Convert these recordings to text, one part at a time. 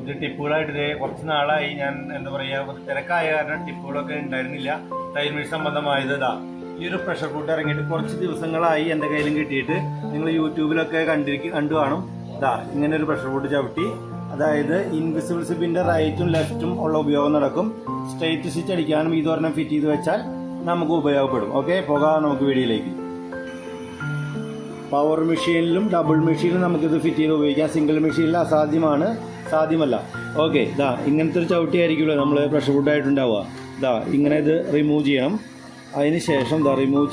ഇത് ടിപ്പുകളായിട്ട് കുറച്ച് നാളായി ഞാൻ എന്താ പറയുക തിരക്കായ കാരണം ടിപ്പുകളൊക്കെ ഉണ്ടായിരുന്നില്ല. തയ്യൽ മെഷീൻ സംബന്ധമായത് ഈ ഒരു പ്രഷർ കുക്കർ ഇറങ്ങിയിട്ട് കുറച്ച് ദിവസങ്ങളായി എൻ്റെ കയ്യിലും കിട്ടിയിട്ട് നിങ്ങൾ യൂട്യൂബിലൊക്കെ കണ്ടു കാണും. ഇങ്ങനെ ഒരു പ്രഷർ കുക്കർ ചവിട്ടി, അതായത് ഇൻവിസിബിൾ സിബിന്റെ റൈറ്റും ലെഫ്റ്റും ഉള്ള ഉപയോഗം നടക്കും. സ്ട്രെയിറ്റ് സ്റ്റിച്ച് അടിക്കാനും ഇതൊരെണ്ണം ഫിറ്റ് ചെയ്ത് വെച്ചാൽ നമുക്ക് ഉപയോഗപ്പെടും. ഓക്കെ, പോകാം നമുക്ക് വീഡിയോയിലേക്ക്. പവർ മെഷീനിലും ഡബിൾ മെഷീനിലും നമുക്കിത് ഫിറ്റ് ചെയ്ത് ഉപയോഗിക്കാം. സിംഗിൾ മെഷീനിൽ സാധ്യമല്ല. ഓക്കെ, ഇങ്ങനത്തെ ഒരു ചവിട്ടി ആയിരിക്കുമല്ലോ നമ്മൾ പ്രഷർ കുക്കർ ആയിട്ടുണ്ടാവുക. ഇങ്ങനെ ഇത് റിമൂവ് ചെയ്യണം. അതിന് ശേഷം റിമൂവ്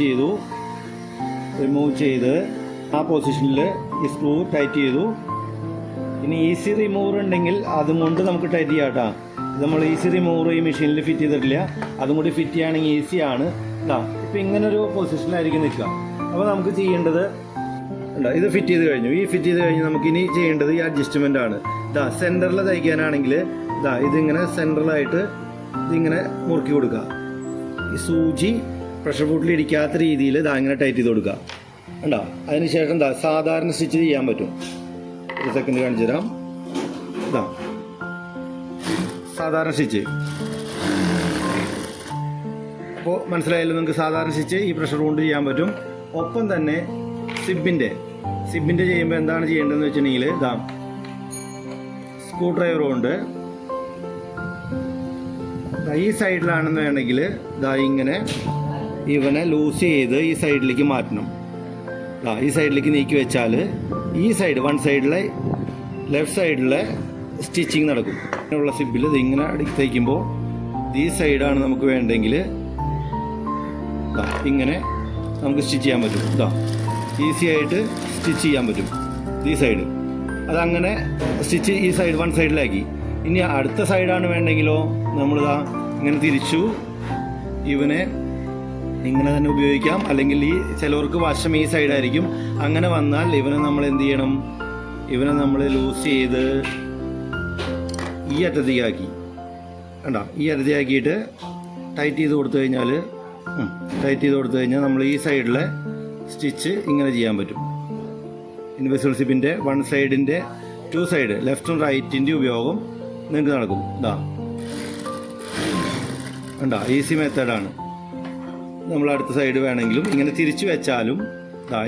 ചെയ്ത് ആ പൊസിഷനിൽ ഈ സ്ക്രൂ ടൈറ്റ് ചെയ്തു. ഇനി ഈസി റിമൂവർ ഉണ്ടെങ്കിൽ അതും കൊണ്ട് നമുക്ക് ടൈറ്റ് ചെയ്യാം കേട്ടോ. നമ്മൾ ഈസി റിമൂവർ ഈ മെഷീനിൽ ഫിറ്റ് ചെയ്തിട്ടില്ല, അതും കൂടി ഫിറ്റ് ചെയ്യുകയാണെങ്കിൽ ഈസിയാണ്. ഇപ്പം ഇങ്ങനൊരു പൊസിഷനിലായിരിക്കും നിൽക്കുക. അപ്പോൾ നമുക്ക് ചെയ്യേണ്ടത് ഇത് ഫിറ്റ് ചെയ്ത് കഴിഞ്ഞു. ഈ ഫിറ്റ് ചെയ്ത് കഴിഞ്ഞ് നമുക്കിനി ചെയ്യേണ്ടത് ഈ അഡ്ജസ്റ്റ്മെൻ്റ് ആണ്. സെൻറ്ററിൽ തയ്ക്കാനാണെങ്കിൽ ഇതിങ്ങനെ സെൻട്രലായിട്ട് ഇതിങ്ങനെ മുറുക്കി കൊടുക്കുക. ഈ സൂചി പ്രഷർ കുക്കറിൽ ഇരിക്കാത്ത രീതിയിൽ ഇങ്ങനെ ടൈറ്റ് ചെയ്ത് കൊടുക്കുക. അതിനുശേഷം സാധാരണ സ്റ്റിച്ച് ചെയ്യാൻ പറ്റും. ഒരു സെക്കൻഡ് കാണിച്ചു തരാം. സാധാരണ സ്റ്റിച്ച് അപ്പോൾ മനസ്സിലായല്ലോ നിങ്ങൾക്ക്. സാധാരണ സ്റ്റിച്ച് ഈ പ്രഷർ കൊണ്ട് ചെയ്യാൻ പറ്റും. ഒപ്പം തന്നെ സിബിൻ്റെ ചെയ്യുമ്പോൾ എന്താണ് ചെയ്യേണ്ടതെന്ന് വെച്ചിട്ടുണ്ടെങ്കിൽ സ്ക്രൂ ഡ്രൈവർ കൊണ്ട് ഈ സൈഡിലാണെന്ന് വേണമെങ്കിൽ ഇങ്ങനെ ഇവനെ ലൂസ് ചെയ്ത് ഈ സൈഡിലേക്ക് മാറ്റണം. ഈ സൈഡിലേക്ക് നീക്കി വെച്ചാൽ ഈ സൈഡ് ലെഫ്റ്റ് സൈഡിലെ സ്റ്റിച്ചിങ് നടക്കും. ഇങ്ങനെയുള്ള സിബിൽ ഇതിങ്ങനെ തയ്ക്കുമ്പോൾ ഈ സൈഡാണ് നമുക്ക് വേണ്ടെങ്കിൽ ഇങ്ങനെ നമുക്ക് സ്റ്റിച്ച് ചെയ്യാൻ പറ്റും. ഈസി ആയിട്ട് സ്റ്റിച്ച് ചെയ്യാൻ പറ്റും ഈ സൈഡ്. അതങ്ങനെ സ്റ്റിച്ച് ഈ സൈഡ് വൺ സൈഡിലാക്കി. ഇനി അടുത്ത സൈഡാണ് വേണ്ടെങ്കിലോ നമ്മളിതാ ഇങ്ങനെ തിരിച്ചു ഇവനെ ഇങ്ങനെ തന്നെ ഉപയോഗിക്കാം. അല്ലെങ്കിൽ ഈ ചിലവർക്ക് വശം ഈ സൈഡായിരിക്കും. അങ്ങനെ വന്നാൽ ഇവനെ നമ്മൾ എന്ത് ചെയ്യണം? ഇവനെ നമ്മൾ ലൂസ് ചെയ്ത് ഈ അറ്റത്തേക്കാക്കി ഈ അറ്റത്തേക്കാക്കിയിട്ട് ടൈറ്റ് ചെയ്ത് കൊടുത്തു കഴിഞ്ഞാൽ നമ്മൾ ഈ സൈഡിലെ സ്റ്റിച്ച് ഇങ്ങനെ ചെയ്യാൻ പറ്റും. ഇൻവിസിബിൾ സിബിൻ്റെ വൺ സൈഡിൻ്റെ ടു സൈഡ് ലെഫ്റ്റും റൈറ്റിൻ്റെ ഉപയോഗം നിങ്ങൾക്ക് നടക്കും. ഈസി മെത്തേഡാണ്. നമ്മൾ അടുത്ത സൈഡ് വേണമെങ്കിലും ഇങ്ങനെ തിരിച്ചു വെച്ചാലും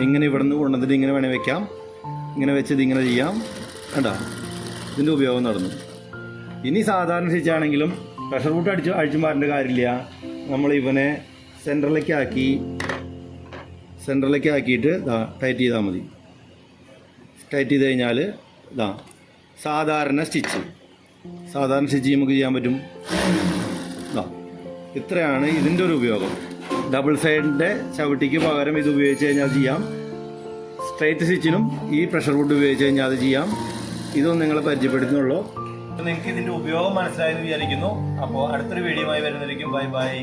ഇങ്ങനെ ഇവിടെ നിന്ന് കൊണ്ടുവന്നിട്ട് ഇങ്ങനെ വേണേൽ വെക്കാം. ഇങ്ങനെ വെച്ചത് ഇങ്ങനെ ചെയ്യാം. ഇതിൻ്റെ ഉപയോഗം നടന്നു. ഇനി സാധാരണ സ്റ്റിച്ചാണെങ്കിലും പ്രഷർ കുക്കർ അഴിച്ചു മാറേണ്ട കാര്യമില്ല. നമ്മൾ ഇവനെ സെൻറ്ററിലേക്ക് ആക്കിയിട്ട് ടൈറ്റ് ചെയ്താൽ മതി. ടൈറ്റ് ചെയ്ത് കഴിഞ്ഞാൽ സാധാരണ സ്റ്റിച്ച് നമുക്ക് ചെയ്യാൻ പറ്റും. ഇത്രയാണ് ഇതിൻ്റെ ഒരു ഉപയോഗം. ഡബിൾ സൈഡിൻ്റെ ചവിട്ടിക്ക് പകരം ഇത് ഉപയോഗിച്ച് കഴിഞ്ഞാൽ ചെയ്യാം. സ്ട്രൈറ്റ് സ്റ്റിച്ചിനും ഈ പ്രഷർ കുക്കർ ഉപയോഗിച്ച് കഴിഞ്ഞാൽ അത് ചെയ്യാം. ഇതൊന്നും നിങ്ങളെ പരിചയപ്പെടുത്തുന്നുള്ളൂ. നിങ്ങൾക്ക് ഇതിൻ്റെ ഉപയോഗം മനസ്സിലായെന്ന് വിചാരിക്കുന്നു. അപ്പോൾ അടുത്തൊരു വീഡിയോയുമായി വരുന്നതായിരിക്കും. ബൈ.